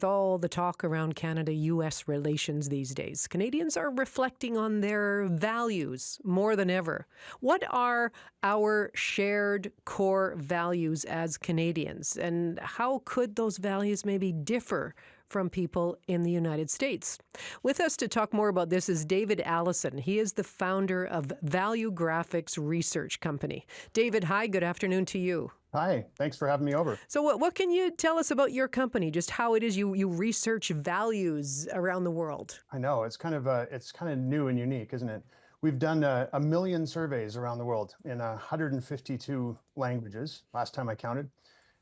with all the talk around Canada-U.S. relations these days, Canadians are reflecting on their values more than ever. What are our shared core values as Canadians, and how could those values maybe differ from people in the United States? With us to talk more about this is David Allison. He is the founder of Valuegraphics Research Company. David, hi, good afternoon to you. Hi, thanks for having me over. So what can you tell us about your company, just how it is you research values around the world? I know, it's kind of new and unique, isn't it? We've done a million surveys around the world in 152 languages, last time I counted.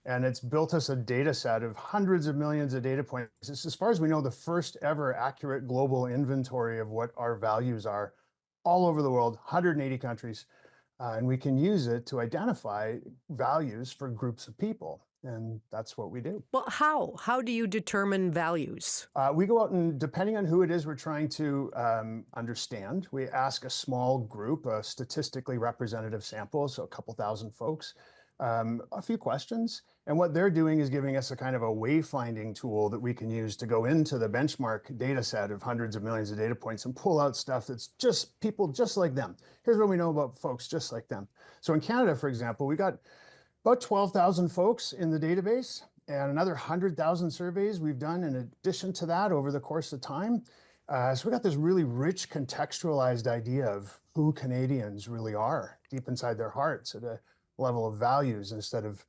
And it's built us a data set of hundreds of millions of data points. It's, as far as we know, the first ever accurate global inventory of what our values are all over the world, 180 countries. And we can use it to identify values for groups of people. And that's what we do. Well, how? How do you determine values? We go out and, depending on who it is we're trying to understand, we ask a small group, a statistically representative sample, so a couple thousand folks, a few questions. And what they're doing is giving us a kind of a wayfinding tool that we can use to go into the benchmark data set of hundreds of millions of data points and pull out stuff that's just people just like them. Here's what we know about folks just like them. So in Canada, for example, we got about 12,000 folks in the database and another 100,000 surveys we've done in addition to that over the course of time. So we got this really rich contextualized idea of who Canadians really are deep inside their hearts at a level of values instead of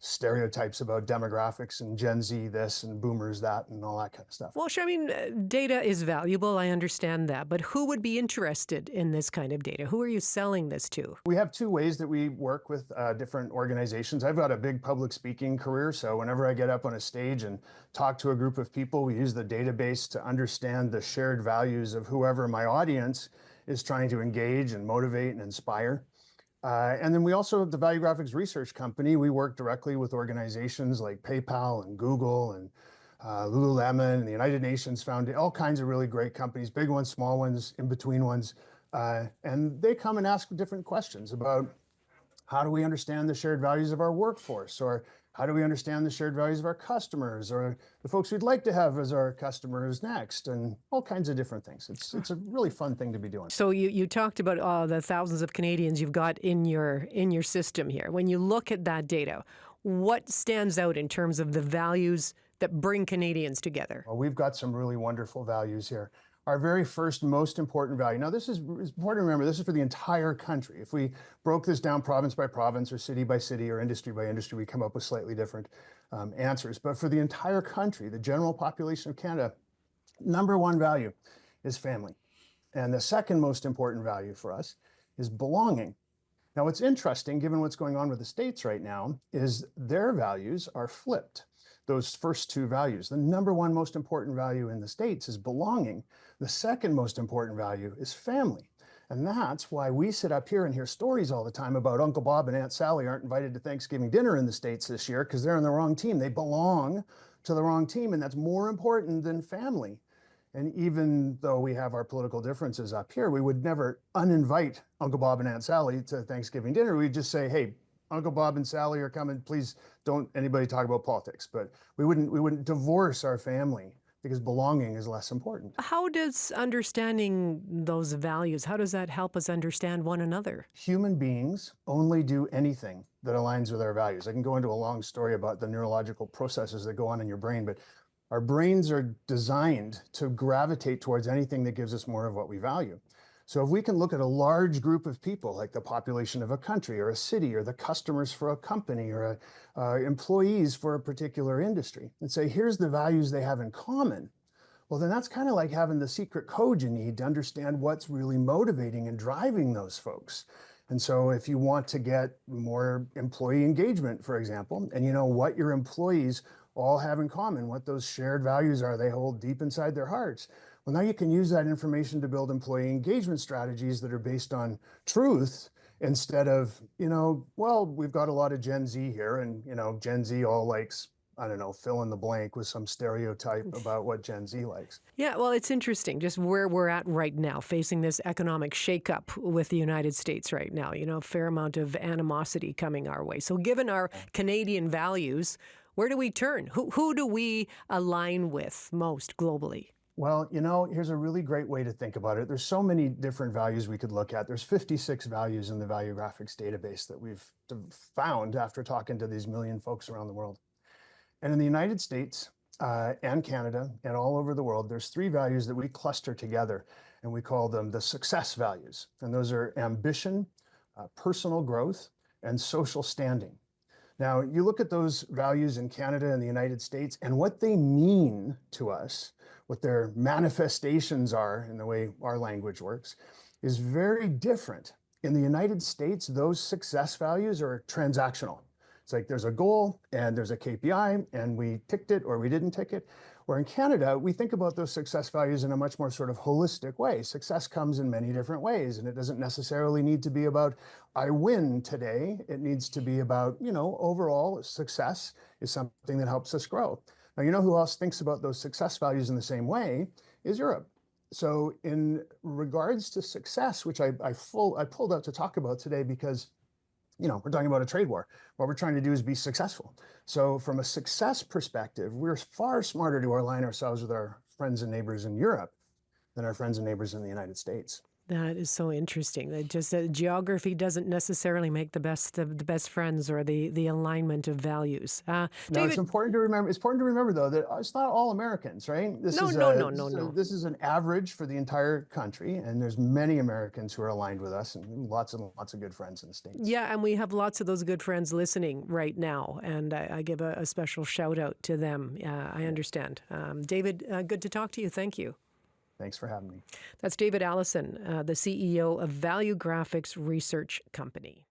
stereotypes about demographics and Gen Z this and boomers that and all that kind of stuff. Well, sure, I mean, data is valuable. I understand that. But who would be interested in this kind of data? Who are you selling this to? We have two ways that we work with different organizations. I've got a big public speaking career, so whenever I get up on a stage and talk to a group of people, we use the database to understand the shared values of whoever my audience is trying to engage and motivate and inspire. And then we also have the Valuegraphics Research Company. We work directly with organizations like PayPal and Google and Lululemon and the United Nations Foundation, all kinds of really great companies, big ones, small ones, in between ones. And they come and ask different questions about how do we understand the shared values of our workforce, or how do we understand the shared values of our customers, or the folks we'd like to have as our customers next, and all kinds of different things. It's a really fun thing to be doing. So you talked about the thousands of Canadians you've got in your system here. When you look at that data, what stands out in terms of the values that bring Canadians together? Well, we've got some really wonderful values here. Our very first most important value. Now, this is important to remember, this is for the entire country. If we broke this down province by province or city by city or industry by industry, we come up with slightly different answers. But for the entire country, the general population of Canada, number one value is family. And the second most important value for us is belonging. Now, what's interesting, given what's going on with the states right now, is their values are flipped. Those first two values. The number one most important value in the States is belonging. The second most important value is family. And that's why we sit up here and hear stories all the time about Uncle Bob and Aunt Sally aren't invited to Thanksgiving dinner in the States this year because they're on the wrong team. They belong to the wrong team, and that's more important than family. And even though we have our political differences up here, we would never uninvite Uncle Bob and Aunt Sally to Thanksgiving dinner. We'd just say, hey, Uncle Bob and Sally are coming. Please don't anybody talk about politics. But we wouldn't divorce our family because belonging is less important. How does understanding those values, how does that help us understand one another? Human beings only do anything that aligns with our values. I can go into a long story about the neurological processes that go on in your brain, but our brains are designed to gravitate towards anything that gives us more of what we value. So if we can look at a large group of people, like the population of a country or a city or the customers for a company or employees for a particular industry, and say, here's the values they have in common, well, then that's kind of like having the secret code you need to understand what's really motivating and driving those folks. And so if you want to get more employee engagement, for example, and you know what your employees all have in common, what those shared values are they hold deep inside their hearts, well, now you can use that information to build employee engagement strategies that are based on truth instead of, well, we've got a lot of Gen Z here and, Gen Z all likes, I don't know, fill in the blank with some stereotype about what Gen Z likes. Yeah, well, it's interesting just where we're at right now, facing this economic shakeup with the United States right now, a fair amount of animosity coming our way. So given our Canadian values, Where do we turn? Who do we align with most globally? Well, here's a really great way to think about it. There's so many different values we could look at. There's 56 values in the Valuegraphics database that we've found after talking to these million folks around the world. And in the United States and Canada and all over the world, there's 3 values that we cluster together, and we call them the success values. And those are ambition, personal growth, and social standing. Now, you look at those values in Canada and the United States and what they mean to us, what their manifestations are in the way our language works, is very different. In the United States, those success values are transactional. It's like there's a goal and there's a KPI and we ticked it or we didn't tick it. Where in Canada, we think about those success values in a much more sort of holistic way. Success comes in many different ways, and it doesn't necessarily need to be about, I win today. It needs to be about, overall success is something that helps us grow. Now, who else thinks about those success values in the same way is Europe. So in regards to success, which I pulled out to talk about today because we're talking about a trade war. What we're trying to do is be successful. So from a success perspective, we're far smarter to align ourselves with our friends and neighbors in Europe than our friends and neighbors in the United States. That is so interesting. That just geography doesn't necessarily make the best friends or the alignment of values. No, David, it's important to remember. It's important to remember, though, that it's not all Americans, right? No. This is an average for the entire country, and there's many Americans who are aligned with us, and lots of good friends in the States. Yeah, and we have lots of those good friends listening right now, and I give a special shout out to them. I understand. David, good to talk to you. Thank you. Thanks for having me. That's David Allison, the CEO of Valuegraphics Research Company.